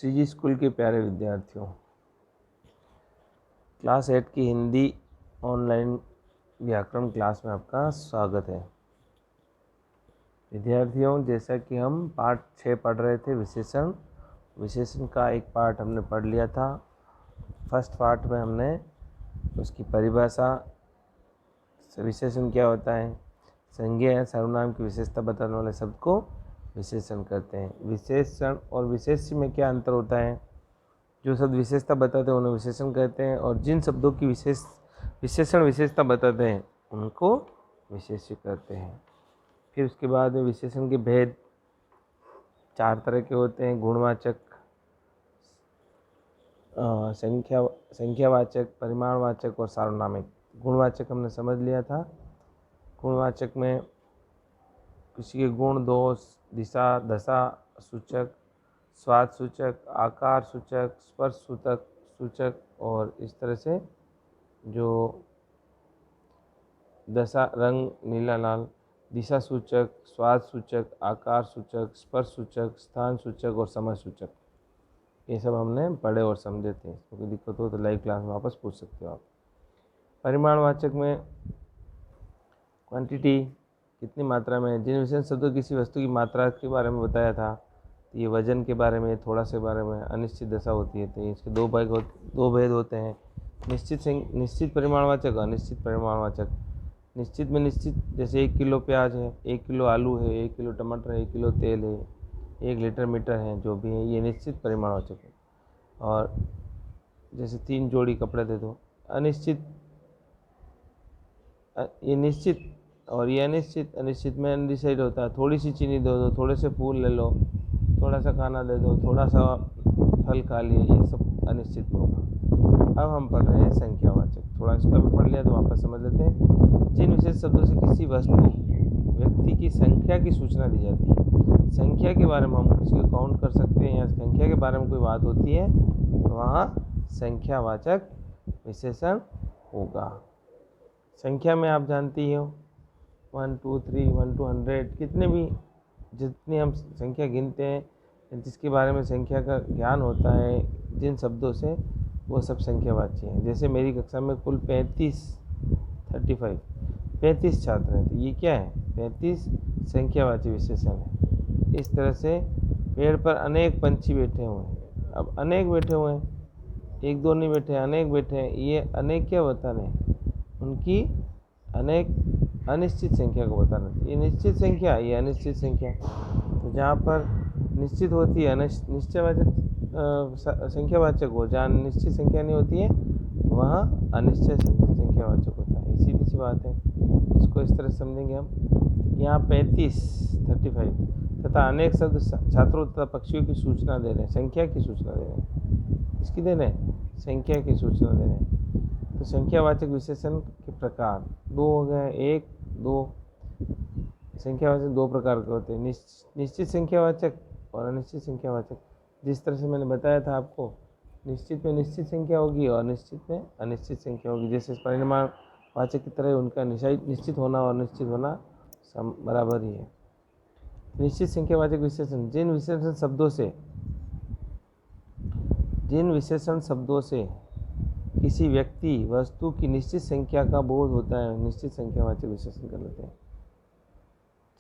CG school के प्यारे विद्यार्थियों, क्लास 8 की हिंदी ऑनलाइन व्याकरण क्लास में आपका स्वागत है। विद्यार्थियों, जैसा कि हम पाठ 6 पढ़ रहे थे विशेषण का एक पार्ट हमने पढ़ लिया था। फर्स्ट पार्ट में हमने उसकी परिभाषा, विशेषण क्या होता है, संज्ञा या सर्वनाम की विशेषता बताने वाले शब्द को विशेषण कहते हैं। विशेषण और विशेष्य में क्या अंतर होता है? जो शब्द विशेषता बताते हैं उन्हें विशेषण कहते हैं, और जिन शब्दों की विशेषण विशेषता बताते हैं उनको विशेष्य कहते हैं। फिर उसके बाद विशेषण के भेद 4 तरह के होते हैं: गुणवाचक, संख्यावाचक, परिमाणवाचक और सार्वनामिक। गुणवाचक हमने समझ लिया था। गुणवाचक में किसी के गुण, दोष, दिशा, दशा सूचक, स्वाद सूचक, आकार सूचक, स्पर्श सूचक और इस तरह से जो दशा, रंग नीला लाल, दिशा सूचक, स्वाद सूचक, आकार सूचक, स्पर्श सूचक, स्थान सूचक और समय सूचक, ये सब हमने पढ़े और समझे थे। इसमें कोई दिक्कत हो तो लाइव क्लास में वापस पूछ सकते हो आप। परिमाणवाचक में क्वांटिटी, कितनी मात्रा में। जिन विशेष शब्दों किसी वस्तु की मात्रा के बारे में बताया था, तो ये वजन के बारे में, थोड़ा से बारे में, अनिश्चित दशा होती है। तो इसके दो भेद होते हैं: निश्चित परिमाणवाचक, अनिश्चित परिमाणवाचक। निश्चित में निश्चित, जैसे 1 किलो प्याज है, 1 किलो आलू है, 1 किलो टमाटर है, 1 किलो तेल है, 1 लीटर मीटर है, जो भी है, ये निश्चित परिमाणवाचक है। और जैसे 3 जोड़ी कपड़े दे दो। अनिश्चित, ये निश्चित और ये अनिश्चित। अनिश्चित में अनडिसाइड होता है: थोड़ी सी चीनी दे दो, थोड़े से फूल ले लो, थोड़ा सा खाना दे दो, थोड़ा सा फल खा लिए, ये सब अनिश्चित में होगा। अब हम पढ़ रहे हैं संख्यावाचक। थोड़ा इसका भी पढ़ लिया तो वापस समझ लेते हैं। जिन विशेष शब्दों से किसी वस्तु, व्यक्ति की संख्या की सूचना दी जाती है। संख्या के बारे में हम किसी को काउंट कर सकते हैं या संख्या के बारे में कोई बात होती है तो वहाँ संख्यावाचक विशेषण होगा। संख्या में आप जानती हो 1 2 3 1 to 100, कितने भी जितनी हम संख्या गिनते हैं, जिसके बारे में संख्या का ज्ञान होता है जिन शब्दों से, वो सब संख्यावाची हैं। जैसे मेरी कक्षा में कुल 35 छात्र हैं, तो ये क्या है? 35 संख्यावाची विशेषण है। इस तरह से पेड़ पर अनेक पंछी बैठे हुए हैं। अब अनेक बैठे हुए हैं, 1 2 नहीं बैठे हैं, अनेक बैठे हैं। ये अनेक क्या बता रहे हैं? उनकी अनेक अनिश्चित संख्या को बताना। ये निश्चित संख्या, ये अनिश्चित संख्या। तो जहाँ पर निश्चित होती है निश्चयवाचक संख्यावाचक हो, जहाँ निश्चित संख्या नहीं होती है वहाँ अनिश्चित संख्यावाचक होता है। ये सीधी सी बात है। इसको इस तरह समझेंगे हम। यहाँ 35 तथा अनेक शब्द छात्रों तथा पक्षियों की सूचना दे रहे हैं, संख्या की सूचना दे रहे हैं। किसकी दे रहे हैं? संख्या की सूचना दे रहे हैं। तो संख्यावाचक विशेषण के प्रकार 2 हो गए। 1 2 संख्यावाचक 2 प्रकार के होते हैं: निश्चित संख्यावाचक और अनिश्चित संख्यावाचक। जिस तरह से मैंने बताया था आपको, निश्चित में निश्चित संख्या होगी और अनिश्चित में अनिश्चित संख्या होगी। जैसे परिमाणवाचक की तरह उनका निश्चित होना और अनिश्चित होना बराबर ही है। निश्चित संख्यावाचक विशेषण, जिन विशेषण शब्दों से किसी व्यक्ति, वस्तु की निश्चित संख्या का बोध होता है, निश्चित संख्यावाचक विशेषण कर लेते हैं।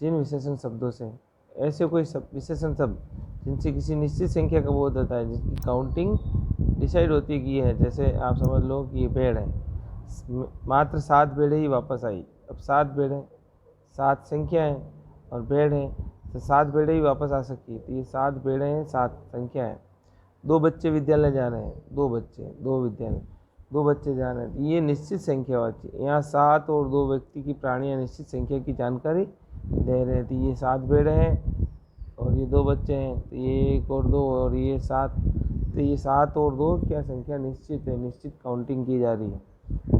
जिन विशेषण शब्दों से, ऐसे कोई विशेषण शब्द जिनसे किसी निश्चित संख्या का बोध होता है, जिसकी काउंटिंग डिसाइड होती है कि ये है। जैसे आप समझ लो कि ये भेड़ है, मात्र 7 भेड़ें ही वापस आई। अब 7 भेड़ें, 7 संख्या है और भेड़ है, तो 7 भेड़ें ही वापस आ सकती है। तो ये 7 भेड़ें हैं, 7 संख्या है। 2 बच्चे विद्यालय जा रहे हैं, 2 बच्चे जा रहे हैं, तो ये निश्चित संख्यावाची। यहाँ 7 और 2 व्यक्ति की, प्राणियाँ निश्चित संख्या की जानकारी दे रहे हैं। तो ये 7 भेड़ें हैं और ये 2 बच्चे हैं, तो ये 1 और 2 और ये 7। तो ये 7 और 2 क्या संख्या निश्चित है, निश्चित काउंटिंग की जा रही है।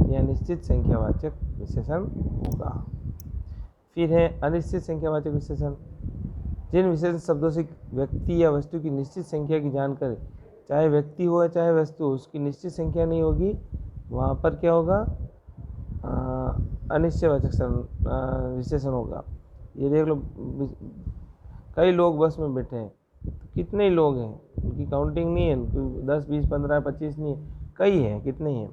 यह निश्चित संख्यावाचक विशेषण होगा। फिर है अनिश्चित संख्यावाचक विशेषण। जिन विशेषण शब्दों से व्यक्ति या वस्तु की निश्चित संख्या की जानकारी, चाहे व्यक्ति हो या चाहे वस्तु, उसकी निश्चित संख्या नहीं होगी, वहाँ पर क्या होगा? अनिश्चयवाचक विशेषण होगा। ये देख लो, कई लोग बस में बैठे हैं, कितने लोग हैं, उनकी काउंटिंग नहीं है, 10 20 15 25 नहीं है, कई हैं, कितने हैं।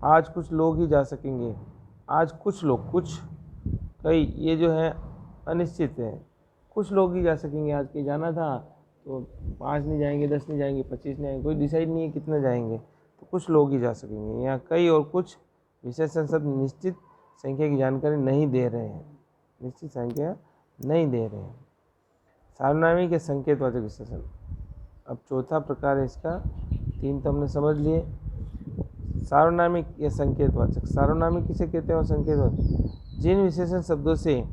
आज कुछ लोग ही जा सकेंगे, आज कुछ लोग, कुछ कई, ये जो है अनिश्चित है, कुछ लोग ही जा सकेंगे। आज कहीं जाना था तो 5 नहीं जाएंगे, 10 नहीं जाएंगे, 25 नहीं आएंगे, कोई डिसाइड नहीं है कितने जाएंगे, तो कुछ लोग ही जा सकेंगे। यहाँ कई और कुछ विशेषण शब्द निश्चित संख्या की जानकारी नहीं दे रहे हैं, निश्चित संख्या नहीं दे रहे हैं। सार्वनामिक या संकेतवाचक विशेषण। अब चौथा प्रकार है इसका, 3 तो हमने समझ लिए। सार्वनामिक या संकेतवाचक। सार्वनामिक किसे कहते हैं और संकेतवाचक, जिन विशेषण शब्दों से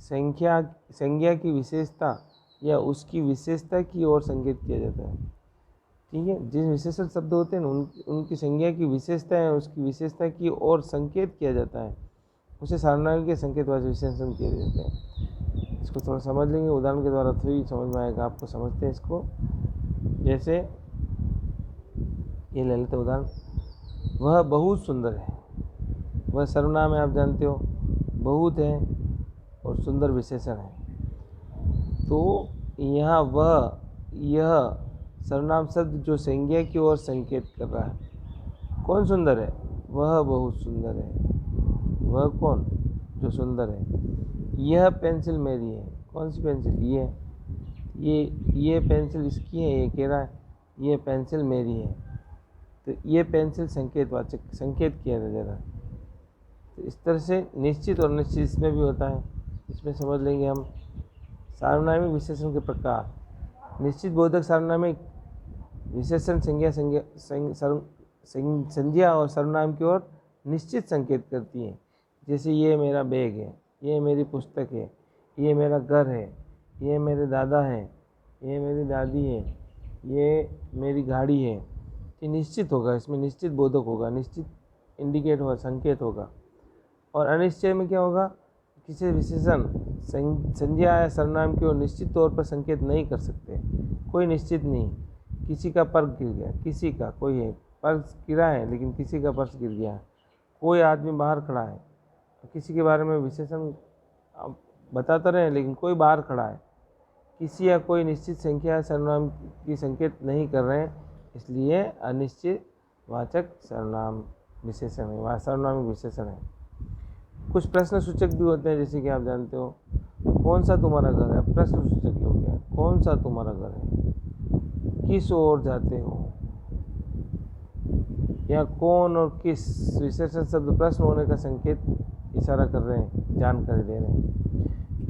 संज्ञा की विशेषता या उसकी विशेषता की ओर संकेत किया जाता है। ठीक है, जिन विशेषण शब्द होते हैं उनकी संज्ञा की विशेषता है, उसकी विशेषता की ओर संकेत किया जाता है, उसे सार्वनामिक या संकेतवाचक विशेषण किए जाते हैं। इसको थोड़ा समझ लेंगे, उदाहरण के द्वारा तो ही समझ में आएगा आपको। समझते हैं इसको। जैसे ये ले लेते उदाहरण, वह बहुत सुंदर है। वह सर्वनाम है, आप जानते हो, बहुत है और सुंदर विशेषण है। तो यहाँ वह, यह सर्वनाम शब्द जो संज्ञा की ओर संकेत कर रहा है। कौन सुंदर है? वह बहुत सुंदर है। वह कौन? जो सुंदर है। यह पेंसिल मेरी है। कौन सी पेंसिल? ये पेंसिल इसकी है, ये कह रहा है ये पेंसिल मेरी है। तो ये पेंसिल संकेतवाचक, संकेत किया जा रहा है। तो इस तरह से निश्चित और निश्चित इसमें भी होता है। इसमें समझ लेंगे हम सार्वनामिक विशेषण के प्रकार। निश्चित बोधक सार्वनामिक विशेषण संज्ञा और सर्वनाम की ओर निश्चित संकेत करती है। जैसे ये मेरा बैग है, ये मेरी पुस्तक है, ये मेरा घर है, ये मेरे दादा हैं, ये मेरी दादी है, ये मेरी गाड़ी है। ये निश्चित होगा, इसमें निश्चित बोधक होगा, निश्चित इंडिकेट होगा, संकेत होगा। और अनिश्चय में क्या होगा? किसी विशेषण संज्ञा या सर्वनाम की ओर निश्चित तौर पर संकेत नहीं कर सकते। कोई निश्चित नहीं। किसी का पर्स गिर गया, किसी का, कोई है पर्स गिरा है लेकिन किसी का पर्स गिर गया। कोई आदमी बाहर खड़ा है, किसी के बारे में विशेषण बताते रहे लेकिन कोई बाहर खड़ा है। किसी या कोई निश्चित संख्या या सर्वनाम की संकेत नहीं कर रहे हैं, इसलिए अनिश्चित वाचक सर्वनाम विशेषण है, सर्वनामिक विशेषण है। कुछ प्रश्न सूचक भी होते हैं, जैसे कि आप जानते हो, कौन सा तुम्हारा घर है? प्रश्न सूचक हो गया, कौन सा तुम्हारा घर है? किस ओर जाते हो? या कौन और किस विशेषण शब्द प्रश्न होने का संकेत इशारा कर रहे हैं, जानकारी दे रहे हैं।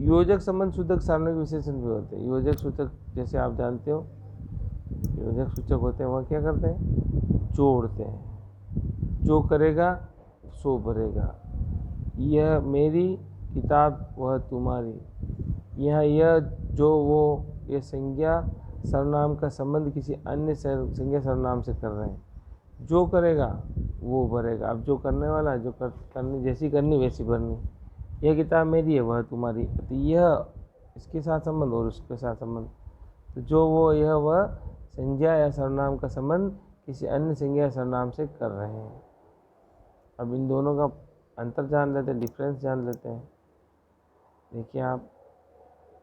योजक संबंध सूचक सार्वनामिक विशेषण भी होते हैं। योजक सूचक जैसे आप जानते हो, योजक सूचक होते हैं, वह क्या करते हैं? जोड़ते हैं। जो करेगा सो भरेगा। यह मेरी किताब, वह तुम्हारी। यह जो वो, ये संज्ञा सर्वनाम का संबंध किसी अन्य संज्ञा सर्वनाम से कर रहे हैं। जो करेगा वो भरेगा। अब जो करने वाला, जो करनी, जैसी करनी वैसी भरनी। यह किताब मेरी है, वह तुम्हारी। तो यह इसके साथ संबंध और उसके साथ संबंध। तो जो वो, यह वह संज्ञा या सर्वनाम का संबंध किसी अन्य संज्ञा या सर्वनाम से कर रहे हैं। अब इन दोनों का अंतर जान लेते हैं, डिफरेंस जान लेते हैं। देखिए आप,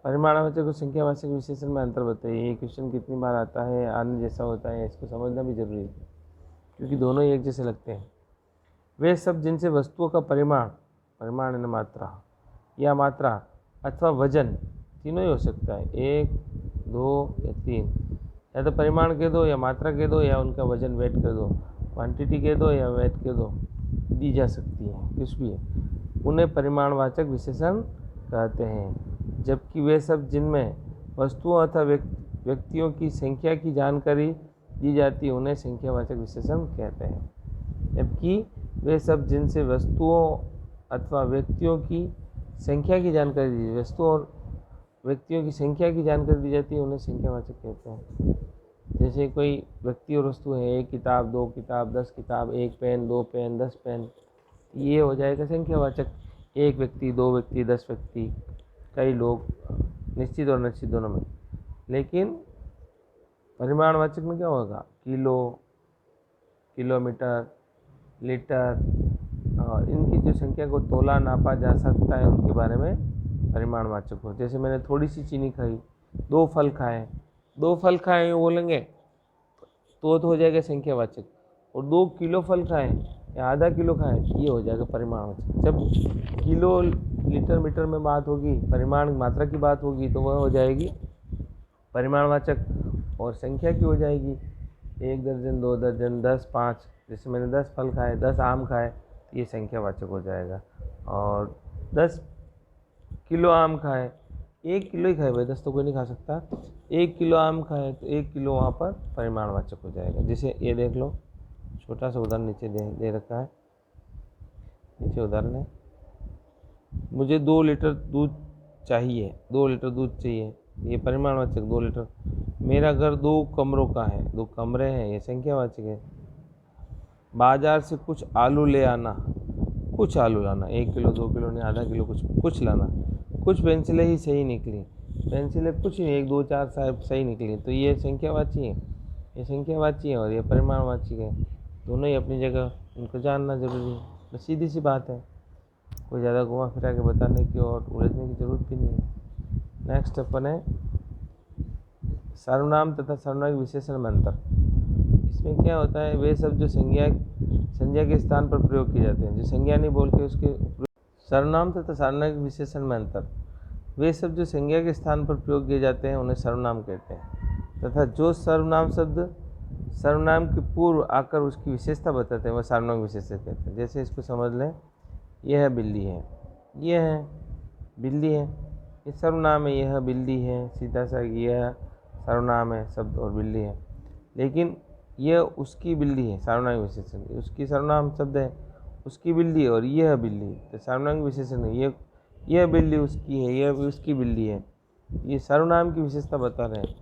परिमाणवाचक और संख्यावाचक विशेषण में अंतर बताइए। ये क्वेश्चन कितनी बार आता है, आने जैसा होता है, इसको समझना भी जरूरी है क्योंकि दोनों ही एक जैसे लगते हैं। वे सब जिनसे वस्तुओं का परिमाण यानी मात्रा या मात्रा अथवा वजन, तीनों ही हो सकता है, 1 2 या 3, या तो परिमाण कह दो या मात्रा कह दो या उनका वजन वेट कर दो, क्वांटिटी कह दो या वेट कह दो, दी जा सकती है, कुछ भी है, उन्हें परिमाणवाचक विशेषण कहते हैं। जबकि वे सब जिनमें वस्तुओं अथवा व्यक्तियों की संख्या की जानकारी दी जाती है, उन्हें संख्यावाचक विशेषण कहते हैं। जबकि वे सब जिनसे वस्तुओं अथवा व्यक्तियों की संख्या की जानकारी दी, वस्तुओं और व्यक्तियों की संख्या की जानकारी दी जाती है, उन्हें संख्यावाचक कहते हैं। जैसे कोई व्यक्ति और वस्तु है, 1 किताब, 2 किताब, 10 किताब, 1 पेन, 2 पेन, 10 पेन, ये हो जाएगा संख्यावाचक। 1 व्यक्ति, 2 व्यक्ति, 10 व्यक्ति, कई लोग, निश्चित और निश्चित दोनों में। लेकिन परिमाणवाचक में क्या होगा? किलो, किलोमीटर, लीटर, और इनकी जो संख्या को तोला नापा जा सकता है, उनके बारे में परिमाणवाचक हो। जैसे मैंने थोड़ी सी चीनी खाई, 2 फल खाए, 2 फल खाए बोलेंगे तो हो जाएगा संख्यावाचक, और 2 किलो फल खाएं या आधा किलो खाएं ये हो जाएगा परिमाणवाचक। जब किलो लीटर मीटर में बात होगी, परिमाण मात्रा की बात होगी, तो वह हो जाएगी परिमाणवाचक, और संख्या की हो जाएगी 1 दर्जन, 2 दर्जन, 10, 5। जैसे मैंने 10 फल खाए, 10 आम खाए, तो ये संख्यावाचक हो जाएगा। और 10 किलो आम खाए, 1 किलो ही खाए भाई, 10 तो कोई नहीं खा सकता, 1 किलो आम खाए तो 1 किलो वहाँ पर परिमाणवाचक हो जाएगा। जैसे ये देख लो, छोटा सा उदाहरण नीचे दे रखा है, नीचे उदाहरण है, मुझे 2 लीटर दूध चाहिए, 2 लीटर दूध चाहिए, ये परिमाणवाचक 2 लीटर। मेरा घर 2 कमरों का है, 2 कमरे हैं, ये संख्यावाचक है। बाजार से कुछ आलू ले आना, कुछ आलू लाना, 1 किलो 2 किलो नहीं, आधा किलो, कुछ लाना। कुछ पेंसिलें ही सही निकली, पेंसिलें कुछ नहीं, 1 2 4 साहब सही निकली, तो ये संख्यावाची है, ये संख्यावाची है और ये परिमाणवाची है। दोनों ही अपनी जगह, इनको जानना जरूरी है, बस सीधी सी बात है, कोई ज़्यादा घुमा फिरा के बताने की और उलझने की जरूरत भी नहीं है। नेक्स्ट अपन है सर्वनाम तथा सर्वनाम विशेषण में अंतर। इसमें क्या होता है, वे शब्द जो संज्ञा के स्थान पर प्रयोग किए जाते हैं, जो संज्ञा नहीं बोल के उसके सर्वनाम तथा सर्वनाम विशेषण में अंतर। वे शब्द जो संज्ञा के स्थान पर प्रयोग किए जाते हैं उन्हें सर्वनाम कहते हैं, तथा जो सर्वनाम शब्द सर्वनाम के पूर्व आकर उसकी विशेषता बताते हैं वह सर्वनाम विशेषण कहते हैं। जैसे इसको समझ लें, यह बिल्ली है, यह है बिल्ली है, ये सर्वनाम है, यह बिल्ली है, सीधा सा यह सर्वनाम है शब्द और बिल्ली है, लेकिन यह उसकी बिल्ली है, सर्वनाम विशेषण, उसकी सर्वनाम शब्द है, उसकी बिल्ली, और यह बिल्ली तो सर्वनाम विशेषण है, यह बिल्ली उसकी है, यह उसकी बिल्ली है, ये सर्वनाम की विशेषता बता रहे हैं।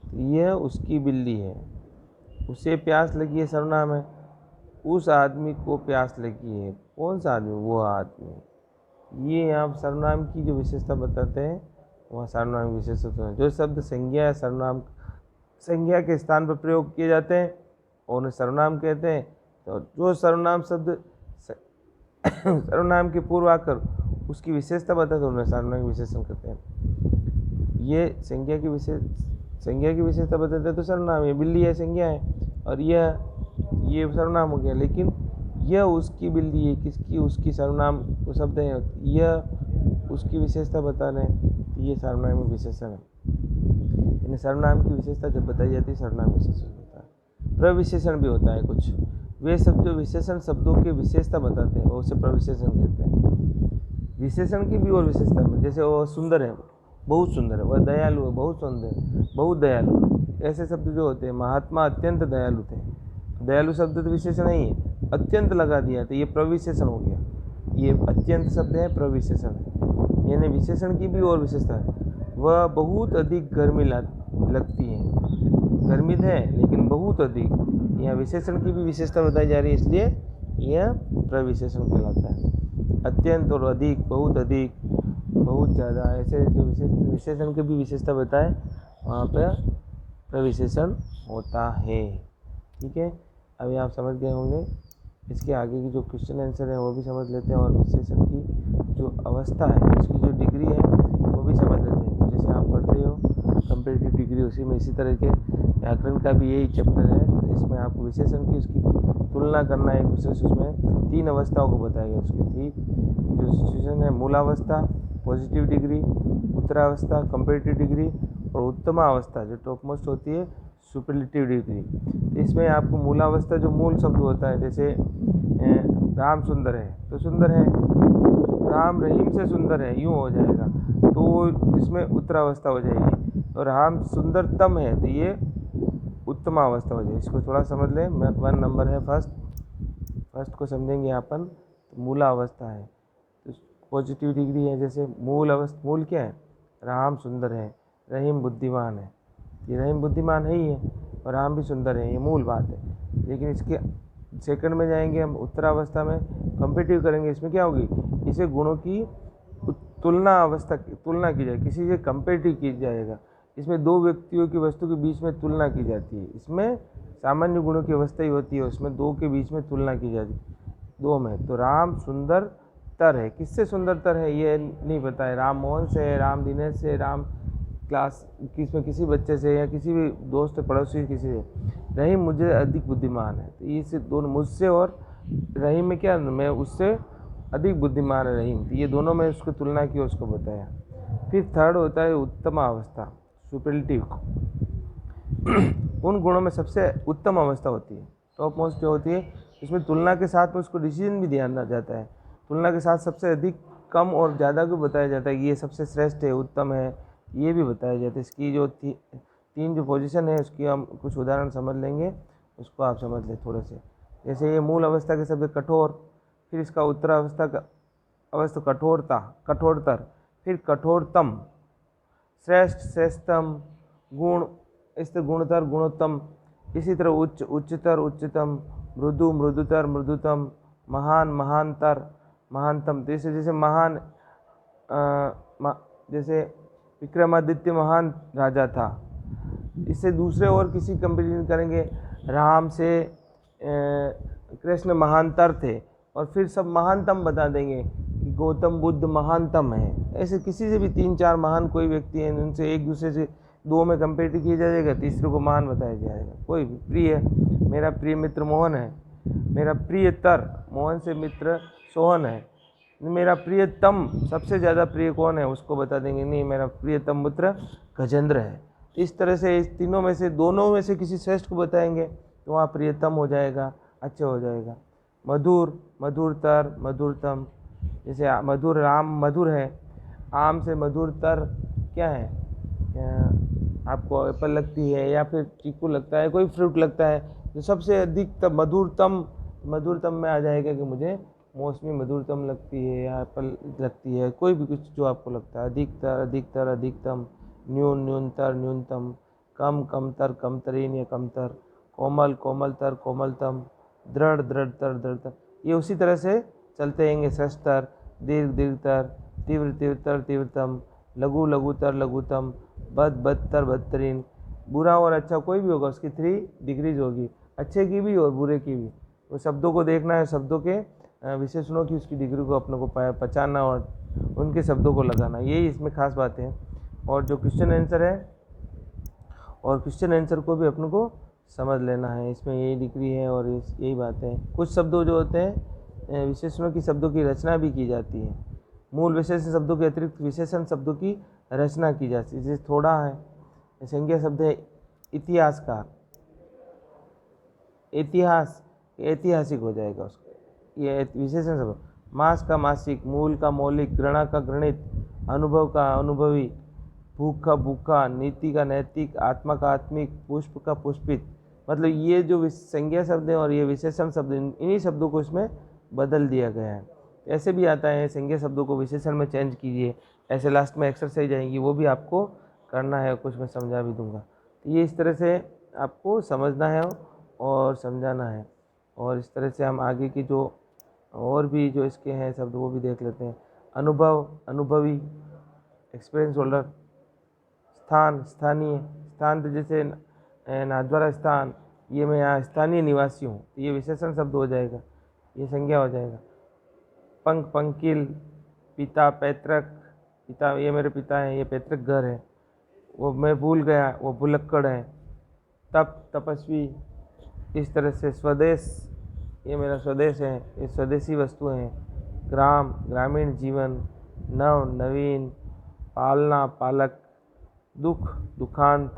तो यह उसकी बिल्ली है, उसे प्यास लगी है, सर्वनाम है, उस आदमी को प्यास लगी है, कौन सा आदमी, वो आदमी, ये यहाँ सर्वनाम की जो विशेषता बताते हैं वह सर्वनाम विशेषता है। जो शब्द संज्ञा या सर्वनाम संज्ञा के स्थान पर प्रयोग किए जाते हैं और उन्हें सर्वनाम कहते हैं। तो जो सर्वनाम शब्द सर्वनाम के पूर्व आकर उसकी विशेषता बताते हैं उन्हें सर्वनाम विशेषण कहते हैं। ये संज्ञा की विशेषता बताते हैं तो सर्वनाम, ये बिल्ली है संज्ञा है, और ये सर्वनाम हो गया। लेकिन यह उसकी बिल्ली है, किसकी, उसकी, सर्वनाम वो शब्द है, यह उसकी विशेषता बता रहे हैं, ये सर्वनाम विशेषण है। यानी सर्वनाम की विशेषता जब बताई जाती है सर्वनाम विशेषण होता है। प्रविशेषण भी होता है कुछ, वे सब जो विशेषण शब्दों के विशेषता बताते हैं वो उसे प्रविशेषण कहते हैं। विशेषण की भी और विशेषता में, जैसे वो सुंदर है, बहुत सुंदर है, वह दयालु है, बहुत सुंदर, बहुत दयालु, ऐसे शब्द जो होते हैं, महात्मा अत्यंत दयालु थे, दयालु शब्द तो विशेषण नहीं है, अत्यंत लगा दिया तो ये प्रविशेषण हो गया, ये अत्यंत शब्द है, प्रविशेषण है। यानी विशेषण की भी और विशेषता है, वह बहुत अधिक गर्मी लगती है, गर्मी है लेकिन बहुत अधिक, यह विशेषण की भी विशेषता बताई जा रही है, इसलिए यह प्रविशेषण कहलाता है। अत्यंत और अधिक, बहुत अधिक, बहुत ज़्यादा, ऐसे जो विशेषण की भी विशेषता बताए वहाँ पर प्रविशेषण होता है। ठीक है, अभी आप समझ गए होंगे। इसके आगे की जो क्वेश्चन आंसर है वो भी समझ लेते हैं, और विशेषण की जो अवस्था है, उसकी जो डिग्री है वो भी समझ लेते हैं। जैसे आप पढ़ते हो कंपेरेटिव डिग्री, उसी में इसी तरह के व्याकरण का भी यही चैप्टर है, तो इसमें आपको विशेषण की उसकी तुलना करना है एक दूसरे से। उसमें 3 अवस्थाओं को बताया गया, उसकी 3 जो सिचुएशन है, मूलावस्था, पॉजिटिव डिग्री, उत्तरावस्था, कंपेरेटिव डिग्री, और उत्तमा अवस्था जो टॉप मोस्ट होती है, सुपरलेटिव डिग्री। तो इसमें आपको मूलावस्था जो मूल शब्द होता है, जैसे राम सुंदर है तो सुंदर है, राम रहीम से सुंदर है, यूँ हो जाएगा, तो इसमें उत्तरावस्था हो जाएगी। और राम सुंदरतम है तो ये उत्तमा अवस्था हो जाएगी। इसको थोड़ा समझ लें, 1 नंबर है फर्स्ट को समझेंगे अपन। तो मूला अवस्था है तो पॉजिटिव डिग्री है, जैसे मूल क्या है, राम सुंदर है, रहीम बुद्धिमान है, ये रहीम बुद्धिमान है ही है, और राम भी सुंदर है, ये मूल बात है। लेकिन इसके सेकंड में जाएंगे हम, उत्तरावस्था में कंपेटिव करेंगे, इसमें क्या होगी, इसे गुणों की तुलना की जाए, किसी से कंपेटिव की जाएगा। इसमें 2 व्यक्तियों की वस्तु के बीच में तुलना की जाती है, इसमें सामान्य गुणों की अवस्था ही होती है, उसमें 2 के बीच में तुलना की जाती है, 2 में। तो राम सुंदरतर है, किससे सुंदरतर है ये नहीं पता है, राम मोहन से है, राम दिनेश से, राम क्लास में किसी बच्चे से या किसी भी दोस्त पड़ोसी किसी से, रहीम मुझे अधिक बुद्धिमान है, तो ये दोनों मुझसे और रहीम में क्या, मैं उससे अधिक बुद्धिमान है रहीम, तो ये दोनों में उसको तुलना की, उसको बताया। फिर थर्ड होता है उत्तम अवस्था, सुपरलेटिव। उन गुणों में सबसे उत्तम अवस्था होती है, टॉप मोस्ट जो होती है, इसमें तुलना के साथ में उसको डिसीजन भी दिया जाता है। तुलना के साथ सबसे अधिक, कम और ज़्यादा को बताया जाता है कि ये सबसे श्रेष्ठ है, उत्तम है, ये भी बताया जाता है। इसकी जो तीन जो पोजीशन है उसकी हम कुछ उदाहरण समझ लेंगे, उसको आप समझ लें थोड़े से। जैसे ये मूल अवस्था के शब्द कठोर, फिर इसका उत्तर अवस्था का अवस्था कठोरता, कठोरतर, फिर कठोरतम, श्रेष्ठ, श्रेष्ठतम, गुण, इस तरह गुणतर, गुणोत्तम, इसी तरह उच्च, उच्चतर, उच्चतम, मृदु, मृदुतर, मृदुतम, महान, महानतर, महानतम। जैसे जैसे महान, जैसे विक्रमादित्य महान राजा था, इससे दूसरे और किसी कंपेरिजन करेंगे, राम से कृष्ण महानतर थे, और फिर सब महानतम बता देंगे कि गौतम बुद्ध महानतम है। ऐसे किसी से भी 3-4 महान कोई व्यक्ति हैं, उनसे एक दूसरे से दो में कंपेयर किया जाएगा, तीसरे को महान बताया जाएगा। कोई भी प्रिय, मेरा प्रिय मित्र मोहन है, मेरा प्रियतर, मोहन से मित्र सोहन है, मेरा प्रियतम, सबसे ज़्यादा प्रिय कौन है उसको बता देंगे, नहीं मेरा प्रियतम मित्र गजेंद्र है। इस तरह से इस तीनों में से, दोनों में से किसी श्रेष्ठ को बताएंगे तो वहाँ प्रियतम हो जाएगा, अच्छा हो जाएगा। मधुर, मधुरतर, मधुरतम, जैसे मधुर, राम मधुर है, आम से मधुरतर क्या है, आपको एप्पल लगती है या फिर चीकू लगता है, कोई फ्रूट लगता है, जो सबसे अधिक मधुरतम, मधुरतम में आ जाएगा कि मुझे मौसमी मधुरतम लगती है या एप्पल लगती है, कोई भी कुछ जो आपको लगता है। अधिकतर, अधिकतर, अधिकतम, न्यून, न्यूनतर, न्यूनतम, कम, कमतर, कमतरीन या कमतर, कोमल, कोमलतर, कोमलतम, दृढ़, दृढ़तर, दृढ़तर, ये उसी तरह से चलते रहेंगे। श्रेष्ठतर, दीर्घ, दीर्घतर, तीव्र, तीव्रतर, तीव्रतम, लघु, लघुतर, लघुतम, बद, बदतर, बदतरीन। बुरा और अच्छा कोई भी होगा, उसकी 3 डिग्रीज होगी, अच्छे की भी और बुरे की भी। वो शब्दों को देखना है, शब्दों के विशेषणों की उसकी डिग्री को अपने को पहचानना और उनके शब्दों को लगाना, यही इसमें खास बात है। और जो क्वेश्चन आंसर है, और क्वेश्चन आंसर को भी अपने को समझ लेना है, इसमें यही डिग्री है और यही बात है। कुछ शब्दों जो होते हैं विशेषणों की, शब्दों की रचना भी की जाती है, मूल विशेषण शब्दों के अतिरिक्त विशेषण शब्दों की रचना की जाती है। जैसे थोड़ा है, संज्ञा शब्द है इतिहासकार, इतिहास, ऐतिहासिक हो जाएगा उसका, ये विशेषण शब्द। मास का मासिक, मूल का मौलिक, गणा का गणित, अनुभव का अनुभवी, भूख का भूखा, नीति का नैतिक, आत्मा का आत्मिक, पुष्प का पुष्पित। मतलब ये जो संज्ञा शब्द हैं और ये विशेषण शब्द, इन्हीं शब्दों को इसमें बदल दिया गया है। ऐसे भी आता है, संज्ञा शब्दों को विशेषण में चेंज कीजिए, ऐसे लास्ट में एक्सरसाइज आएंगी, वो भी आपको करना है, कुछ मैं समझा भी दूंगा। तो ये इस तरह से आपको समझना है और समझाना है, और इस तरह से हम आगे की जो और भी जो इसके हैं शब्द वो भी देख लेते हैं। अनुभव, अनुभवी, एक्सपीरियंस होल्डर, स्थान, स्थानीय, स्थान तो जैसे नाथद्वारा स्थान, ये मैं यहाँ स्थानीय निवासी हूँ, तो ये विशेषण शब्द हो जाएगा, ये संज्ञा हो जाएगा। पंख, पंकिल, पिता, पैतृक, पिता, ये मेरे पिता हैं, ये पैतृक घर है, वो मैं भूल गया, वो भुलक्कड़ है। तप, तपस्वी, इस तरह से। स्वदेश, ये मेरा स्वदेश है, ये स्वदेशी वस्तुएं हैं। ग्राम, ग्रामीण जीवन। नव, नवीन, पालना, पालक। दुख, दुखांत।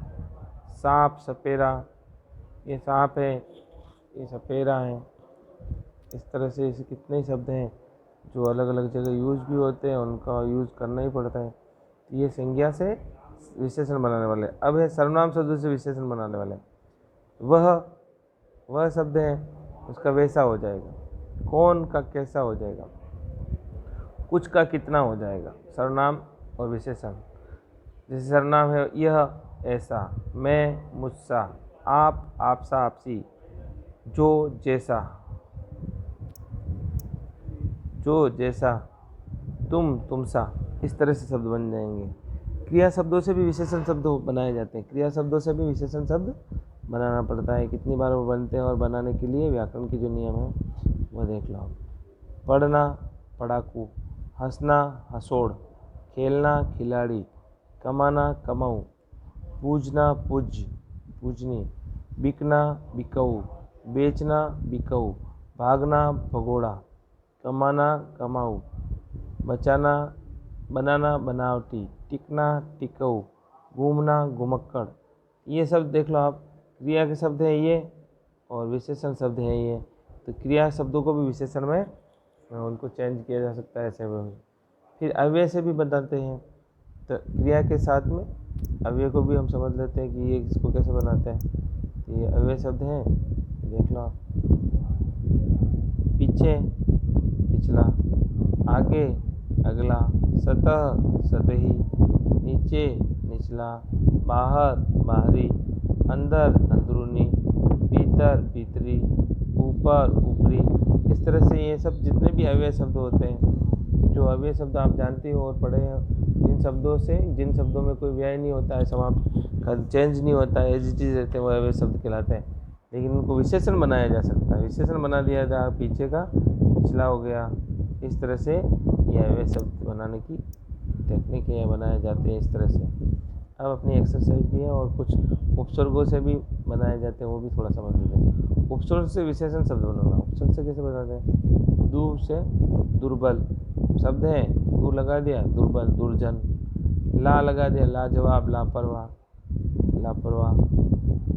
सांप, सपेरा, ये सांप है, ये सपेरा है। इस तरह से ऐसे कितने ही शब्द हैं जो अलग अलग जगह यूज़ भी होते हैं, उनका यूज़ करना ही पड़ता है। तो ये संज्ञा से विशेषण बनाने वाले। अब है सर्वनाम शब्द से विशेषण बनाने वाले। वह शब्द है, उसका वैसा हो जाएगा। कौन का कैसा हो जाएगा, कुछ का कितना हो जाएगा, सर्वनाम और विशेषण। जैसे सर्वनाम है यह, ऐसा, मैं, मुझसा, आप, आपसा, आपसी, जो, जैसा, जो, जैसा, तुम, तुमसा, इस तरह से शब्द बन जाएंगे। क्रिया शब्दों से भी विशेषण शब्द बनाए जाते हैं, क्रिया शब्दों से भी विशेषण शब्द बनाना पड़ता है। कितनी बार वो बनते हैं और बनाने के लिए व्याकरण की जो नियम है वो देख लो। पढ़ना, पढ़ाकू, हंसना, हंसोड़, खेलना, खिलाड़ी, कमाना कमाऊँ, पूजना पूज्य पूजनी, बिकना बिकऊ, बेचना बिकऊ, भागना भगोड़ा, कमाना कमाऊ, बचाना बनाना बनावटी, टिकना टिकऊ, घूमना घुमक्कड़। ये शब्द देख लो आप, क्रिया के शब्द हैं ये और विशेषण शब्द हैं ये। तो क्रिया शब्दों को भी विशेषण में उनको चेंज किया जा सकता है ऐसे में। फिर अव्यय से भी बताते हैं, तो क्रिया के साथ में अव्यय को भी हम समझ लेते हैं कि ये इसको कैसे बनाते हैं। तो ये अव्यय शब्द हैं, देख लो आप। पीछे पिछला, आगे अगला, सतह सतही, नीचे निचला, बाहर बाहरी, अंदर अंदरूनी, भीतर भीतरी, ऊपर ऊपरी। इस तरह से ये सब जितने भी अव्यय शब्द होते हैं, जो अव्यय शब्द आप जानते हो और पढ़े हैं, इन शब्दों से जिन शब्दों में कोई व्यय नहीं होता है, समाप्त चेंज नहीं होता है, एज इट इज रहते हैं, वो अव्यय शब्द कहलाते हैं। लेकिन उनको विशेषण बनाया जा सकता है। विशेषण बना दिया था, पीछे का पिछला हो गया। इस तरह से ये अव्यय शब्द बनाने की टेक्निक है, बनाए जाते हैं इस तरह से। अब अपनी एक्सरसाइज भी है और कुछ उपसर्गों से भी बनाए जाते हैं, वो भी थोड़ा समझ लेते हैं। उपसर्ग से विशेषण शब्द बनाना, उपसर्ग से कैसे बनाते हैं? दू से दुर्बल शब्द है, दू लगा दिया दुर्बल दुर्जन, ला लगा दिया लाजवाब लापरवाह लापरवाह,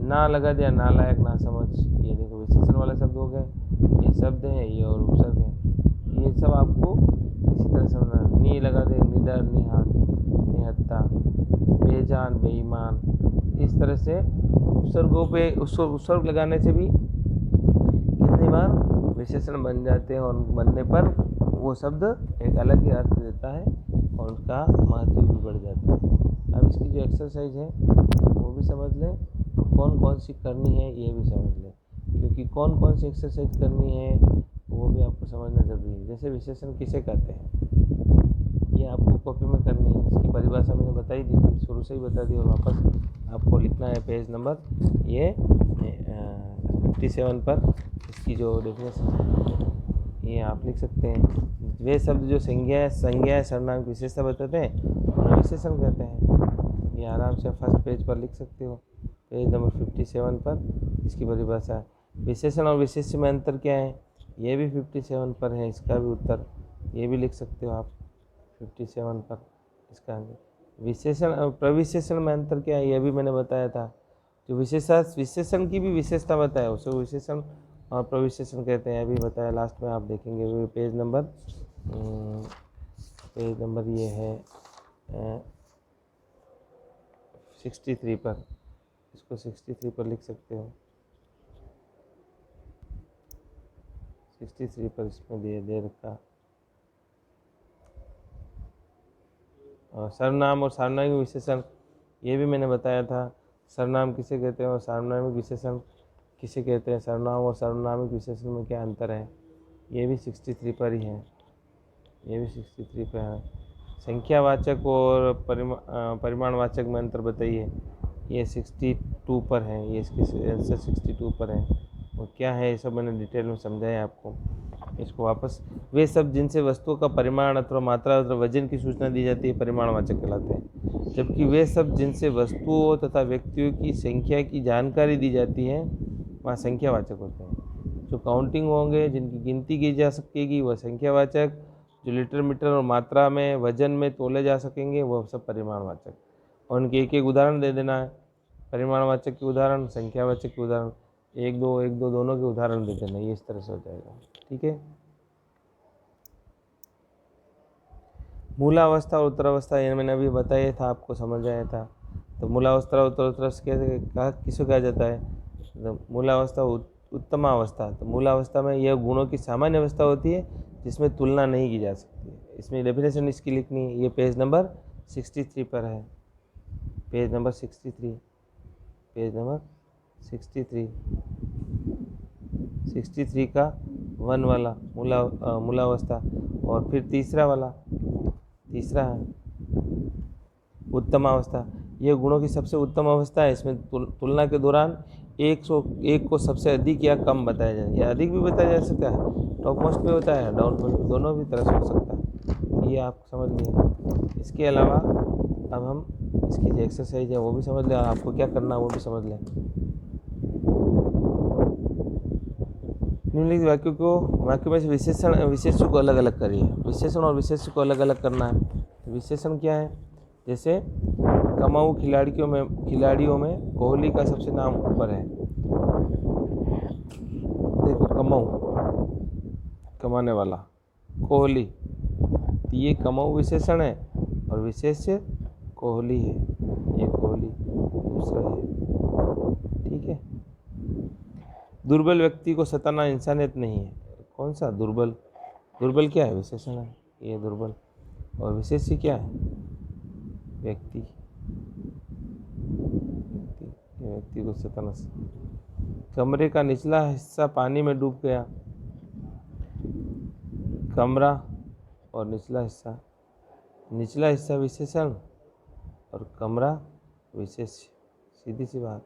ना लगा दिया नालायक नासमझ। ये देखो विशेषण वाले शब्द हो गए, ये शब्द हैं ये और उपसर्ग है। ये सब आपको इसी तरह से बनाना। नी लगा दे निडर निहाल निहत्ता, बेजान बेईमान। इस तरह से उपसर्गों पे उपसर्ग लगाने से भी कितनी बार विशेषण बन जाते हैं और बनने पर वो शब्द एक अलग ही अर्थ देता है और उसका महत्व भी बढ़ जाता है। अब इसकी जो एक्सरसाइज है वो भी समझ लें, कौन कौन सी करनी है ये भी समझ लें, क्योंकि कौन कौन सी एक्सरसाइज करनी है वो भी आपको समझना जरूरी है। जैसे विशेषण किसे कहते हैं ये आपको कॉपी में करनी है। इसकी परिभाषा मैंने बताई दी थी, शुरू से ही बता दी, और वापस आपको लिखना है पेज नंबर ये 57 पर इसकी जो डेफिनेशन है ये आप लिख सकते हैं। वे शब्द जो संज्ञा सर्वनाम विशेषता बताते हैं उन्हें विशेषण कहते हैं। ये आराम से फर्स्ट पेज पर लिख सकते हो, पेज नंबर 57 पर इसकी परिभाषा। विशेषण और विशेष्य में अंतर क्या है ये भी 57 पर है, इसका भी उत्तर ये भी लिख सकते हो आप 57 पर इसका। विशेषण और प्रविशेषण में अंतर क्या है ये भी मैंने बताया था। जो विशेषण की भी विशेषता बताया उसे विशेषण और प्रविशेषण कहते हैं, अभी बताया लास्ट में, आप देखेंगे वो पेज नंबर ये है 63 पर, इसको 63 पर लिख सकते हो। 63 पर इसमें दे रखा। और सर्वनाम और सार्वनामिक विशेषण ये भी मैंने बताया था, सर्वनाम किसे कहते हैं और सार्वनामिक विशेषण किसे कहते हैं, सर्वनाम और सार्वनामिक विशेषण में क्या अंतर है, ये भी 63 पर ही है, ये भी 63 पर है। संख्यावाचक और परिमाणवाचक में अंतर बताइए, ये 62 पर है, ये इसके आंसर 62 पर है। और क्या है ये सब मैंने डिटेल में समझाया आपको। इसको वापस, वे सब जिनसे वस्तुओं का परिमाण अथवा मात्रा अथवा वजन की सूचना दी जाती है परिमाणवाचक कहलाते हैं, जबकि वे सब जिनसे वस्तुओं तथा व्यक्तियों की संख्या की जानकारी दी जाती है वहाँ संख्यावाचक होते हैं। जो काउंटिंग होंगे, जिनकी गिनती की जा सकेगी वह संख्यावाचक, जो लीटर मीटर और मात्रा में वजन में तोले जा सकेंगे वह सब परिमाणवाचक। और उनके एक एक उदाहरण दे देना है, परिमाणवाचक के उदाहरण, संख्यावाचक के उदाहरण, एक दो दोनों के उदाहरण दे देना, ये इस तरह से हो जाएगा। ठीक है। मूलावस्था और उत्तरावस्था ये मैंने अभी बताया था, आपको समझ आया था। तो मूलावस्था और उत्तरावस्था किसको कहा जाता है? तो मूलावस्था उत्तमावस्था। तो मूलावस्था में यह गुणों की सामान्य अवस्था होती है जिसमें तुलना नहीं की जा सकती है। इसमें डेफिनेशन इसकी लिखनी है, ये पेज नंबर 63 पर है, पेज नंबर 63, पेज नंबर 63 का 1 वाला मूलावस्था। और फिर तीसरा है उत्तमावस्था। यह गुणों की सबसे उत्तम अवस्था है। इसमें तुलना के दौरान 101 को सबसे अधिक या कम बताया जाए, या अधिक भी बताया जा सकता है, टॉप मोस्ट भी होता है, डाउन मोस्ट, दोनों भी तरह से हो सकता है। ये आप समझ लीजिए। इसके अलावा अब हम इसकी जो एक्सरसाइज है वो भी समझ लें और आपको क्या करना है वो भी समझ लें। निम्नलिखित वाक्यों में से विशेषण को अलग अलग करिए। विशेषण और विशेष्य को अलग अलग करना है। विशेषण क्या है? जैसे कमाऊ खिलाड़ियों में कोहली का सबसे नाम ऊपर है। देखो, कमाऊ कमाने वाला, कोहली, तो ये कमाऊ विशेषण है और विशेष्य कोहली है। ये कोहली दूसरा है। ठीक है। दुर्बल व्यक्ति को सताना इंसानियत नहीं है। कौन सा दुर्बल? दुर्बल क्या है? विशेषण है ये दुर्बल। और विशेष्य क्या है? व्यक्ति को सताना। कमरे का निचला हिस्सा पानी में डूब गया। कमरा और निचला हिस्सा विशेषण और कमरा विशेष्य। सीधी सी बात।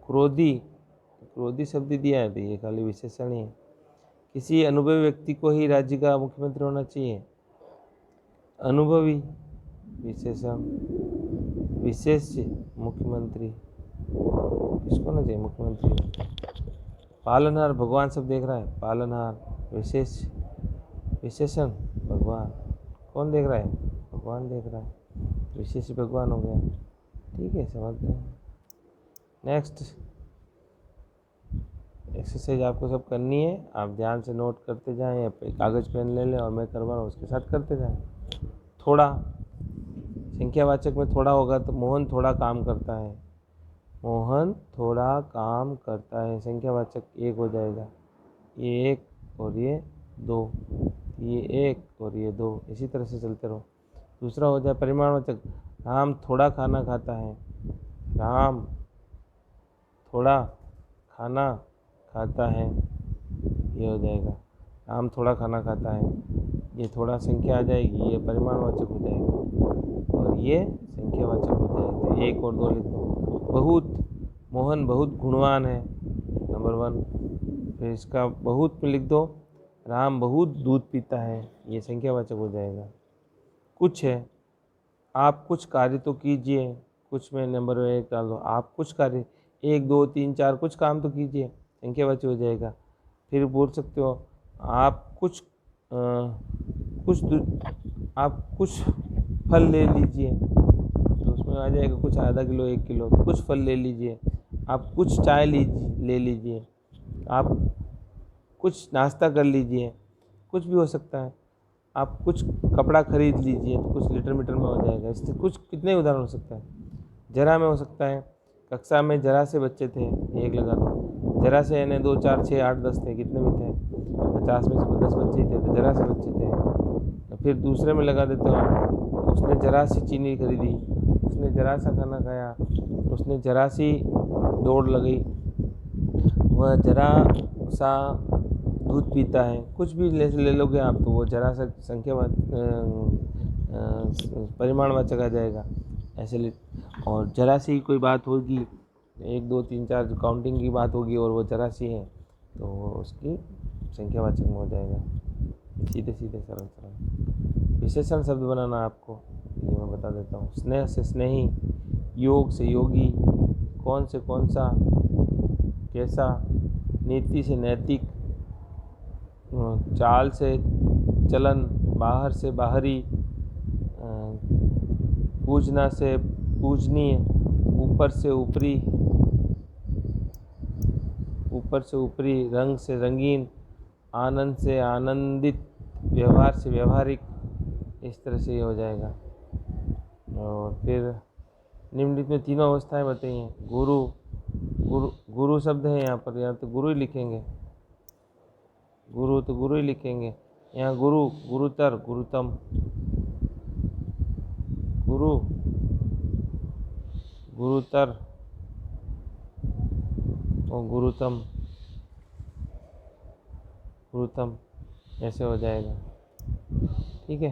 क्रोधी शब्द दिया है तो ये खाली विशेषण ही है। किसी अनुभवी व्यक्ति को ही राज्य का मुख्यमंत्री होना चाहिए। अनुभवी विशेषण, विशेष्य मुख्यमंत्री। किसको होना चाहिए? मुख्यमंत्री। पालनहार, भगवान सब देख रहा है। पालनहार विशेषण भगवान। कौन देख रहा है? भगवान देख रहा है। विशेष्य भगवान हो गया। ठीक है, समझते हैं। नेक्स्ट एक्सरसाइज आपको सब करनी है। आप ध्यान से नोट करते जाएं या कागज़ पेन ले लें और मैं करवा रहा हूँ उसके साथ करते जाएं। थोड़ा संख्यावाचक में थोड़ा होगा तो मोहन थोड़ा काम करता है। मोहन थोड़ा काम करता है। संख्यावाचक एक हो जाएगा। ये एक और ये दो, ये एक और ये दो, इसी तरह से चलते रहो। दूसरा हो जाए परिमाणवाचक। राम थोड़ा खाना खाता है। राम थोड़ा खाना खाता है, ये हो जाएगा। राम थोड़ा खाना खाता है। ये थोड़ा संख्या आ जाएगी, ये परिमाणवाचक हो जाएगा और ये संख्यावाचक हो जाएगा। एक और दो लिख दो। मोहन बहुत गुणवान है, नंबर 1। फिर इसका बहुत में लिख दो। राम बहुत दूध पीता है, ये संख्यावाचक हो जाएगा। कुछ है, आप कुछ कार्य तो कीजिए। कुछ में नंबर 1 डाल दो। आप कुछ कार्य, 1 2 3 4 कुछ काम तो कीजिए, संख्यावाचक हो जाएगा। फिर बोल सकते हो आप कुछ फल ले लीजिए, तो उसमें आ जाएगा कुछ आधा किलो 1 किलो। कुछ फल ले लीजिए। आप कुछ चाय ले लीजिए। आप कुछ नाश्ता कर लीजिए। कुछ भी हो सकता है। आप कुछ कपड़ा खरीद लीजिए, तो कुछ लीटर मीटर में हो जाएगा। इससे कुछ कितने उदाहरण हो सकता है? जरा में हो सकता है। कक्षा में जरा से बच्चे थे, 1 लगा दो। जरा से यानी 2 4 6 8 10 थे, कितने भी थे? 50 में से 10 बच्चे थे, तो जरा से बच्चे थे। फिर दूसरे में लगा देते हो, उसने जरा सी चीनी खरीदी, उसने जरा सा खाना खाया, उसने जरा सी दौड़ लगाई, वह जरा सा दूध पीता है। कुछ भी ले लोगे आप तो वो जरा सा परिमाणवाचक आ जाएगा। ऐसे और जरा सी कोई बात होगी, 1 2 3 4 काउंटिंग की बात होगी और वो जरा सी है, तो उसकी संख्यावाचक में हो जाएगा। सीधे सरल। विशेषण शब्द बनाना आपको, ये मैं बता देता हूँ। स्नेह से स्नेही, योग से योगी, कौन से कौन सा, कैसा, नीति से नैतिक, चाल से चलन, बाहर से बाहरी, पूजना से पूजनीय, ऊपर से ऊपरी, रंग से रंगीन, आनंद से आनंदित, व्यवहार से व्यवहारिक। इस तरह से ये हो जाएगा। और फिर निम्नलिखित में तीनों अवस्थाएं बताई हैं। गुरु शब्द है यहाँ पर, यहाँ तो गुरु ही लिखेंगे। गुरु ही लिखेंगे यहाँ। गुरुतर, गुरुतम, गुरुतर और गुरुतम ऐसे हो जाएगा। ठीक है,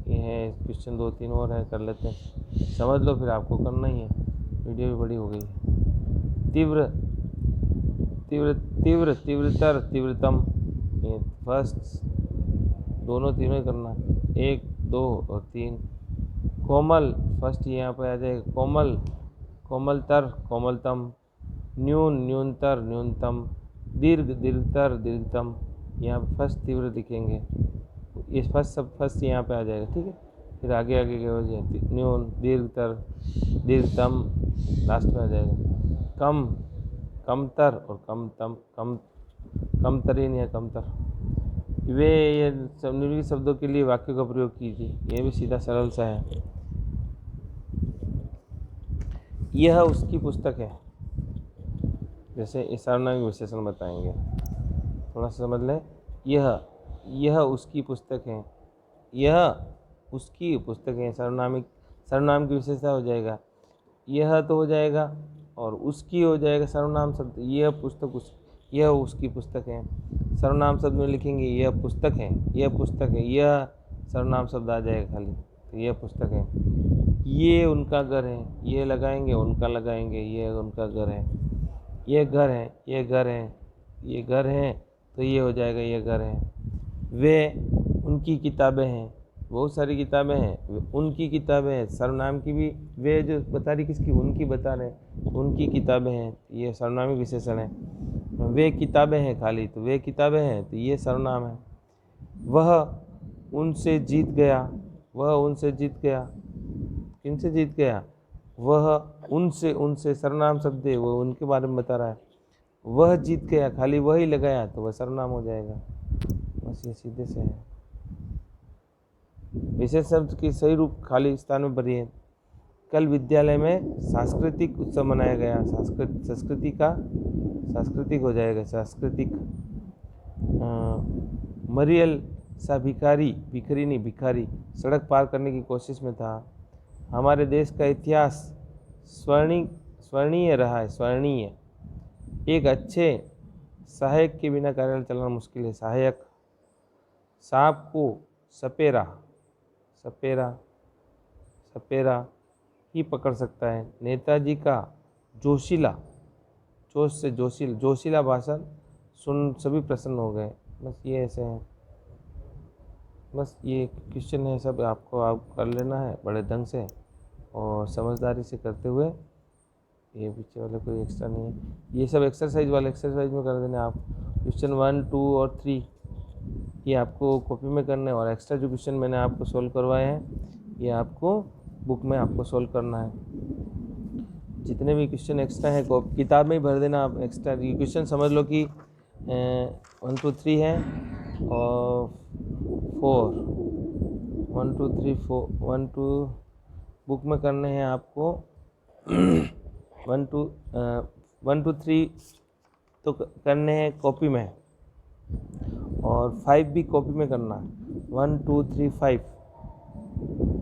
ये है क्वेश्चन 2-3 और है, कर लेते हैं। समझ लो, फिर आपको करना ही है। वीडियो भी बड़ी हो गई है। तीव्रतर, तीव्रतम, ये फर्स्ट दोनों तीनों ही करना है, 1 2 और 3। कोमल फर्स्ट यहाँ पे आ जाएगा, कोमल कोमलतर कोमलतम, न्यून न्यूनतर न्यूनतम, दीर्घ दीर्घतर दीर्घतम। यहाँ पे फर्स्ट तीव्र दिखेंगे, ये फर्स्ट सब फर्स्ट यहाँ पे आ जाएगा, ठीक है। फिर आगे आगे के हो जाए, न्यून दीर्घतर दीर्घतम लास्ट में आ जाएगा। कम कमतर और कमतम, कमतरीन या कमतर। वे ये निम्नलिखित शब्दों के लिए वाक्यों का प्रयोग कीजिए। यह भी सीधा सरल सा है। यह उसकी पुस्तक है, जैसे इस सर्वनाम विशेषण बताएंगे, थोड़ा सा समझ लें। यह उसकी पुस्तक है, यह उसकी पुस्तक है, सर्वनाम की विशेषता हो जाएगा। यह तो हो जाएगा और उसकी हो जाएगा सर्वनाम शब्द। यह पुस्तक यह उसकी पुस्तक है, सर्वनाम शब्द में लिखेंगे यह पुस्तक है, यह पुस्तक है, यह सर्वनाम शब्द आ जाएगा खाली, तो यह पुस्तक है। ये उनका घर है, ये लगाएंगे उनका लगाएंगे, ये उनका घर है। ये घर है, ये घर है, ये घर है, तो ये हो जाएगा ये घर है। वे उनकी किताबें हैं, बहुत सारी किताबें हैं, उनकी किताबें हैं, सर्वनाम की भी वे जो बता रही किसकी, उनकी बता रहे, उनकी किताबें हैं, ये सर्वनामी विशेषण है। वे किताबें हैं खाली, तो वे किताबें हैं, तो ये सर्वनाम है। वह उनसे जीत गया, वह उनसे जीत गया, किनसे जीत गया, वह उनसे सर्वनाम शब्द है, वो उनके बारे में बता रहा है। वह जीत गया, खाली वही लगाया तो वह सर्वनाम हो जाएगा। बस ये सीधे से है। विशेष शब्द की सही रूप खाली स्थान में भरिए। कल विद्यालय में सांस्कृतिक उत्सव मनाया गया, सांस्कृतिक हो जाएगा, सांस्कृतिक। मरियल सा भिखारी सड़क पार करने की कोशिश में था। हमारे देश का इतिहास स्वर्णीय रहा है, स्वर्णीय। एक अच्छे सहायक के बिना कार्यालय चलाना मुश्किल है, सहायक। सांप को सपेरा ही पकड़ सकता है। नेताजी का जोशीला भाषण सुन सभी प्रसन्न हो गए। बस ये ऐसे हैं, बस ये क्वेश्चन है, सब आप कर लेना है बड़े ढंग से और समझदारी से करते हुए। ये पीछे वाले कोई एक्स्ट्रा नहीं है, ये सब एक्सरसाइज में कर देना आप। क्वेश्चन 1, 2 और 3 ये आपको कॉपी में करना है और एक्स्ट्रा जो क्वेश्चन मैंने आपको सोल्व करवाए हैं ये आपको बुक में आपको सोल्व करना है। जितने भी क्वेश्चन एक्स्ट्रा हैं किताब में ही भर देना आप। एक्स्ट्रा ये क्वेश्चन समझ लो कि 1, 2, 3 है और 4, 1, 2, 3, 4, 1, 2 बुक में करने हैं आपको। 1, 2, 3 तो करने हैं कॉपी में और 5 भी कॉपी में करना। 1, 2, 3, 5,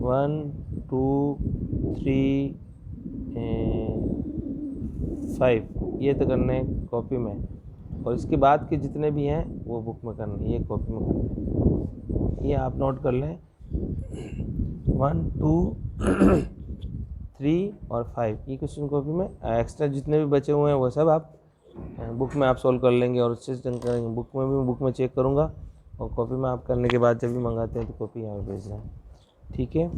1, 2, 3, 5 ये तो करने हैं कॉपी में और इसके बाद के जितने भी हैं वो बुक में करने, ये कॉपी में करने। ये आप नोट कर लें। 1, 2, 3 और 5 ये क्वेश्चन कॉपी में। एक्स्ट्रा जितने भी बचे हुए हैं वो सब आप बुक में आप सोल्व कर लेंगे और अच्छे से करेंगे। बुक में चेक करूँगा और कॉपी में आप करने के बाद जब भी मंगाते हैं तो कॉपी यहाँ पे भेजना है, ठीक है।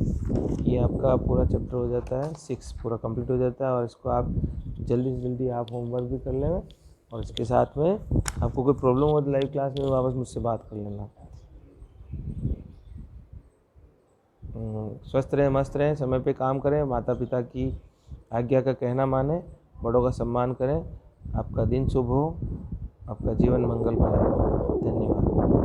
ये आपका पूरा चैप्टर हो जाता है 6 पूरा कंप्लीट हो जाता है और इसको आप जल्दी से जल्दी आप होमवर्क भी कर लेना और इसके साथ में आपको कोई प्रॉब्लम हो तो लाइव क्लास में वापस मुझसे बात कर लेना। स्वस्थ रहें, मस्त रहें, समय पे काम करें, माता पिता की आज्ञा का कहना माने, बड़ों का सम्मान करें। आपका दिन शुभ हो, आपका जीवन मंगल पाए। धन्यवाद।